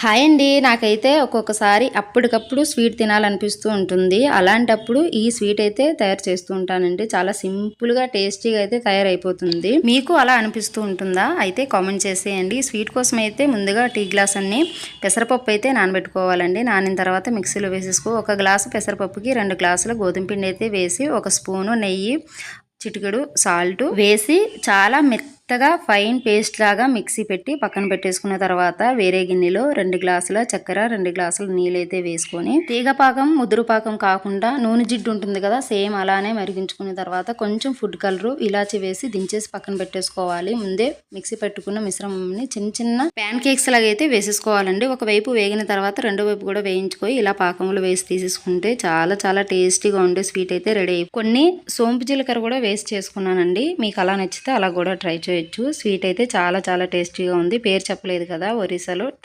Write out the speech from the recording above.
Hi అండి. నాకైతే ఒక్కొక్కసారి అప్పటికప్పుడు స్వీట్ తినాలనిపిస్తూ ఉంటుంది. అలాంటప్పుడు ఈ స్వీట్ అయితే తయారు చేస్తూ ఉంటానండి. చాలా సింపుల్‌గా, టేస్టీగా అయితే తయారైపోతుంది. మీకు అలా అనిపిస్తూ ఉంటుందా? అయితే కామెంట్ చేసేయండి. ఈ స్వీట్ కోసం అయితే ముందుగా టీ గ్లాస్ అన్ని పెసరపప్పు అయితే నానబెట్టుకోవాలండి. నానిన తర్వాత మిక్సీలో వేసేసుకో. ఒక గ్లాసు పెసరపప్పుకి 2 గ్లాసుల గోధుమ పిండి అయితే వేసి, ఒక స్పూను నెయ్యి, చిటికెడు సాల్ట్ వేసి చాలా మెత్తగా ఫైన్ పేస్ట్ లాగా మిక్సీ పెట్టి పక్కన పెట్టేసుకున్న తర్వాత వేరే గిన్నెలో 2 గ్లాసుల చక్కెర, 2 గ్లాసుల నీళ్ళైతే వేసుకొని తీగపాకం, ముదురు పాకం కాకుండా నూనె జిడ్డు ఉంటుంది కదా, సేమ్ అలానే మరిగించుకున్న తర్వాత కొంచెం ఫుడ్ కలరు, ఇలాచి వేసి దించేసి పక్కన పెట్టేసుకోవాలి. ముందే మిక్సీ పెట్టుకున్న మిశ్రమంని చిన్న చిన్న ప్యాన్ కేక్స్ లాగా అయితే వేసేసుకోవాలండి. ఒకవైపు వేగిన తర్వాత రెండో వైపు కూడా వేయించుకొని ఇలా పాకంలో వేసి తీసేసుకుంటే చాలా చాలా టేస్టీగా ఉండే స్వీట్ అయితే రెడీ అయ్యి కొన్ని సోంపు జీలకర్ర కూడా వేస్ట్ చేసుకున్నానండి. మీకు అలా నచ్చితే అలా కూడా ట్రై చేయొచ్చు. స్వీట్ అయితే చాలా చాలా టేస్టీగా ఉంది. పేరు చెప్పలేదు కదా, ఒరిస్సాలో